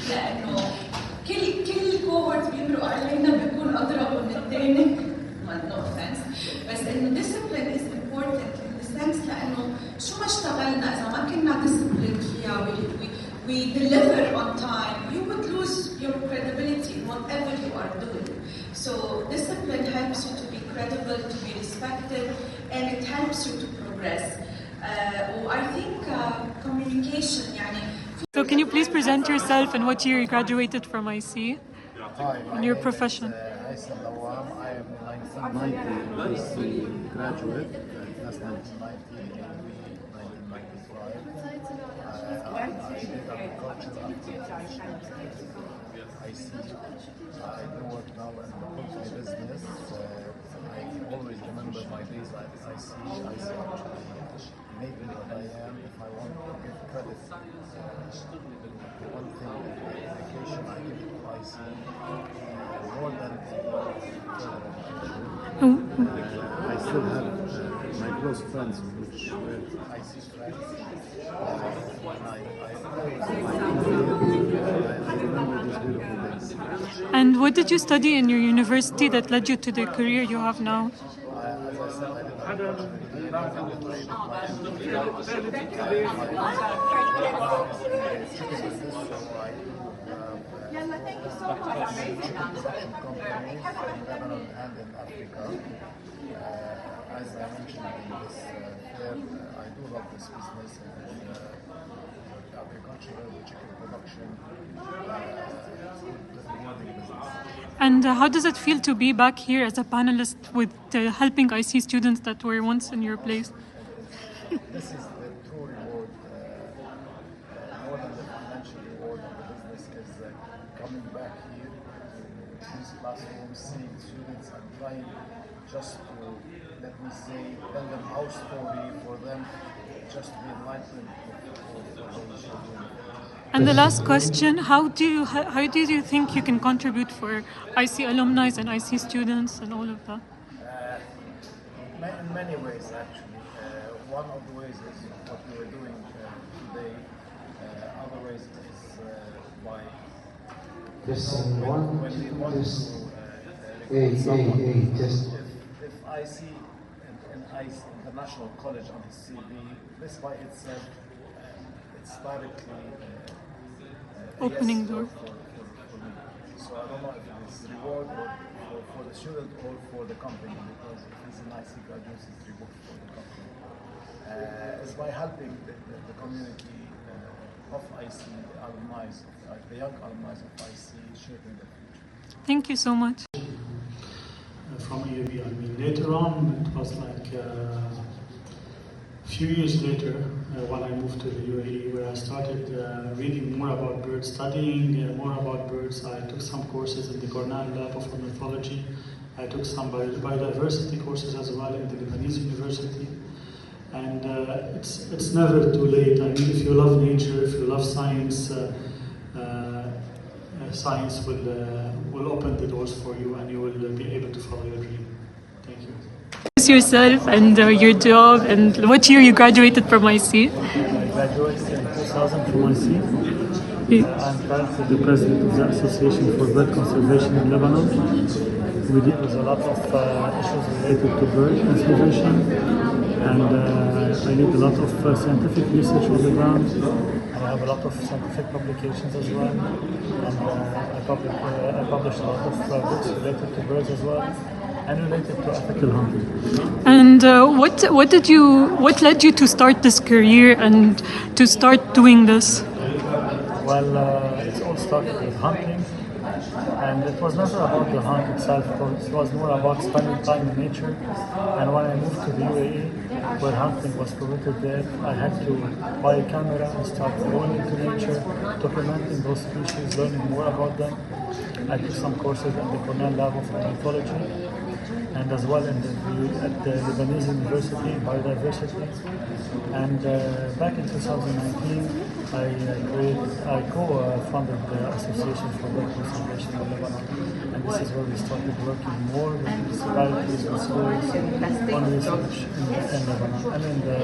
لأنه كل كوهورت بيمرق علينا بيكون أضرب من الثاني. No offense. بس إنه discipline is important in the sense لأنه شو ما اشتغلنا إذا ما كنا disciplined فيها we deliver on time, you would lose your credibility in whatever you are doing. So discipline helps you to be credible, to be respected, and it helps you to progress. I think communication يعني. So can you please present yourself and what year you graduated from IC? Hi, and your profession. I am 1990 graduate, class 1990 and we 1995. I did agriculture I see. I do work now in the poultry business. I always remember my days at IC. IC actually made me what I am. If I want to give credit, one thing in education, I give it to IC more than I still have my close friends, which were IC friends. I remember these beautiful days. And what did you study in your university that led you to the career you have now? As I said, I as I mentioned in this fair, I do love this business and agriculture, chicken production, rewarding business. And how does it feel to be back here as a panelist with helping IC students that were once in your place? This is the true reward, more than the financial reward of the business is coming back here to these classrooms, seeing students and trying just to, let me say, tell them our story for them, just to be enlightened for those children. And the last question, how do you think you can contribute for IC alumni and IC students and all of that? In many ways, actually. One of the ways is what we were doing today. Other ways is by when we want to if I see an ICE International College on his CV, this by itself, it's directly opening yes door. For me. So I don't know if it's reward or for the student or for the company, because if he's an IC graduate, it's reward for the company. It's by helping the community of IC, the alumni, the young alumni of IC, shaping the future. Thank you so much. From EAB, I mean, later on, it was like a few years later when I moved to the UAE, where I started reading more about birds, studying more about birds. I took some courses in the Cornell Lab of Ornithology. I took some biodiversity courses as well in the Lebanese University. And it's never too late. I mean, if you love nature, if you love science, science will open the doors for you, and you will be able to follow your dream. Thank you. Introduce yourself and your job and what year you graduated from IC. I graduated in 2000 from IC. I'm currently the president of the Association for Bird Conservation in Lebanon. We deal with a lot of issues related to bird conservation, and I lead a lot of scientific research on the ground. I have a lot of scientific publications as well, and I publish a lot of books related to birds as well, and related to ethical hunting. And what led you to start this career and to start doing this? Well, it all started with hunting, and it was never about the hunt itself. It was more about spending time in nature. And when I moved to the UAE, where hunting was permitted there, I had to buy a camera and start going into nature, documenting those species, learning more about them. I took some courses in the Cornell Lab of Ornithology, and as well at the Lebanese University in Biodiversity. And back in 2019, I co-funded the Association for Bird Conservation in Lebanon, and this is where we started working more with municipalities and schools on research in Lebanon and in the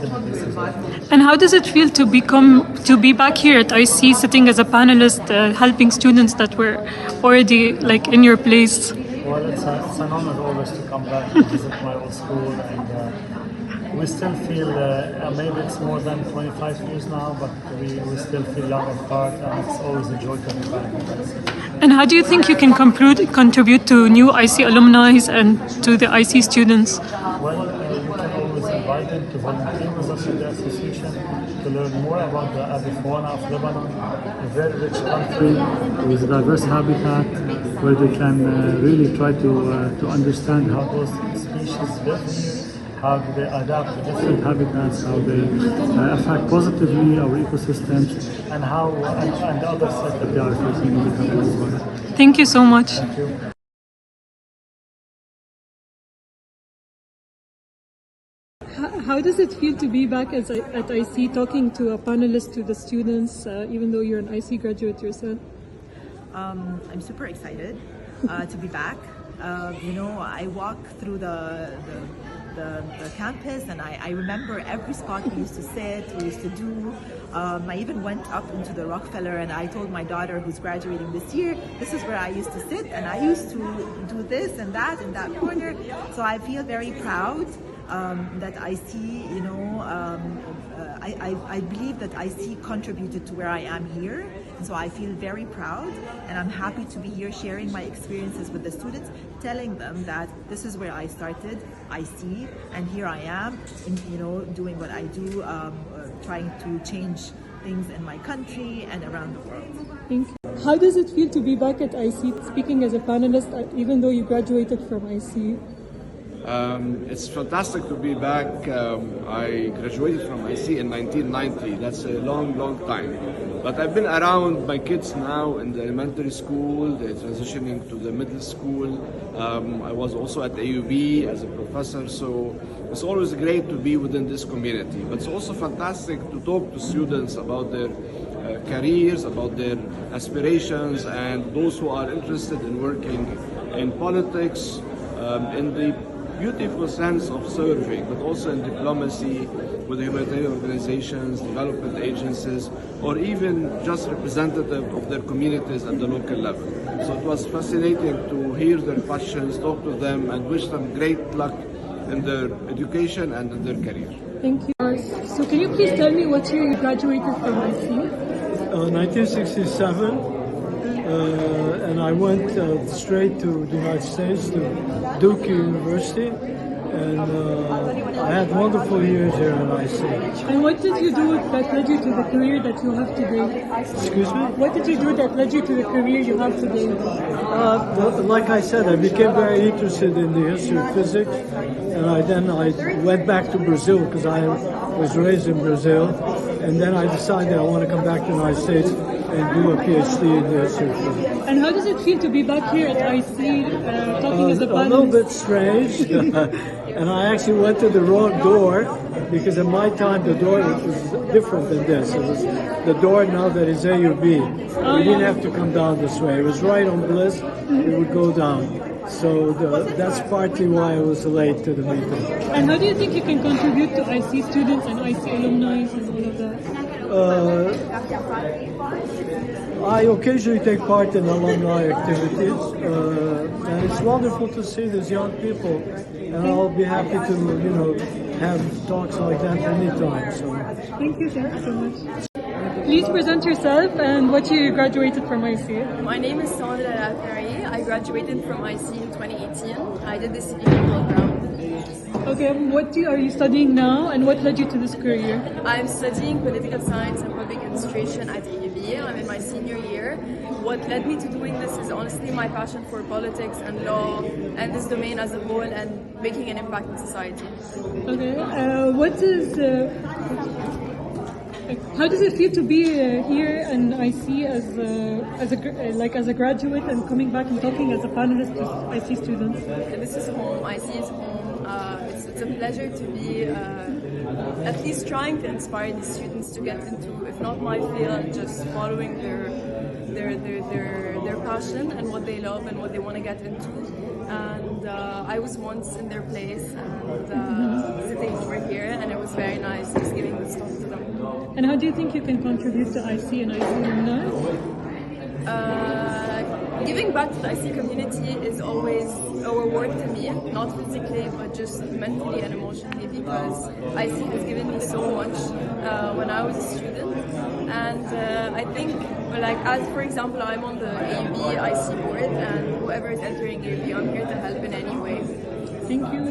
Middle East as well. And how does it feel to be back here at IC, sitting as a panelist, helping students that were already like in your place? Well, it's an honor always to come back and visit my old school, and we still feel, maybe it's more than 25 years now, but we still feel young at heart, and it's always a joy to be back. And how do you think you can contribute to new IC alumni and to the IC students? Well, we can always invite them to volunteer with us in the association to learn more about the avifauna of Lebanon, a very rich country with diverse habitat, where they can really try to understand how those species live here, how they adapt to different habitats, how they affect positively our ecosystems, and the other threats that they are facing in the country as well. Thank you so much. Thank you. How does it feel to be back at IC, talking to a panelist, to the students, even though you're an IC graduate yourself? I'm super excited to be back. I walk through the campus, and I remember every spot we used to sit, we used to do. I even went up into the Rockefeller, and I told my daughter, who's graduating this year, this is where I used to sit, and I used to do this and that in that corner. So I feel very proud that I see, I believe that I see contributed to where I am here. And so I feel very proud, and I'm happy to be here sharing my experiences with the students, telling them that this is where I started, I see, and here I am, doing what I do, trying to change things in my country and around the world. Thank you. How does it feel to be back at IC, speaking as a panelist, even though you graduated from IC? It's fantastic to be back. I graduated from IC in 1990. That's a long, long time. But I've been around my kids now in the elementary school. They're transitioning to the middle school. I was also at AUB as a professor, so it's always great to be within this community. But it's also fantastic to talk to students about their careers, about their aspirations, and those who are interested in working in politics, in the beautiful sense of serving, but also in diplomacy with humanitarian organizations, development agencies, or even just representative of their communities at the local level. So it was fascinating to hear their passions, talk to them, and wish them great luck in their education and in their career. Thank you. So can you please tell me what year you graduated from IC? 1967. And I went straight to the United States, to Duke University, and I had wonderful years here at IC. And what did you do that led you to the career that you have today? Excuse me? What did you do that led you to the career you have today? Like I said, I became very interested in the history of physics, and I went back to Brazil because I was raised in Brazil, and then I decided I want to come back to the United States and do a PhD in the history of physics. And how does it feel to be back here at IC, talking as a panelist? A little bit strange, and I actually went to the wrong door, because in my time the door was different than this. It was the door now that is AUB. We didn't have to come down this way. It was right on Bliss. It would go down. So that's partly why I was late to the meeting. And how do you think you can contribute to IC students and IC alumni and all of that? I occasionally take part in alumni activities, and it's wonderful to see these young people, and I'll be happy to, have talks like that anytime. So. Thank you so much. Please present yourself and what year you graduated from IC. My name is Sandra Alfari. I graduated from IC in 2018. I did the city program. Okay, what are you studying now, and what led you to this career? I'm studying political science and public administration at AUB. I'm in my senior year. What led me to doing this is honestly my passion for politics and law and this domain as a whole, and making an impact in society. Okay, How does it feel to be here and IC as a graduate and coming back and talking as a panelist to IC students? This is home. IC is home. It's a pleasure to be at least trying to inspire the students to get into, if not my field, just following their passion and what they love and what they want to get into. And I was once in their place and sitting over here, and it was very nice just giving this talk to them. And how do you think you can contribute to IC and IC alumni? Giving back to the IC community is always a reward to me, not physically but just mentally and emotionally, because IC has given me so much when I was a student. And I think, like, as for example, I'm on the AUB IC board, and whoever is entering AUB, I'm here to help in any way. Thank you.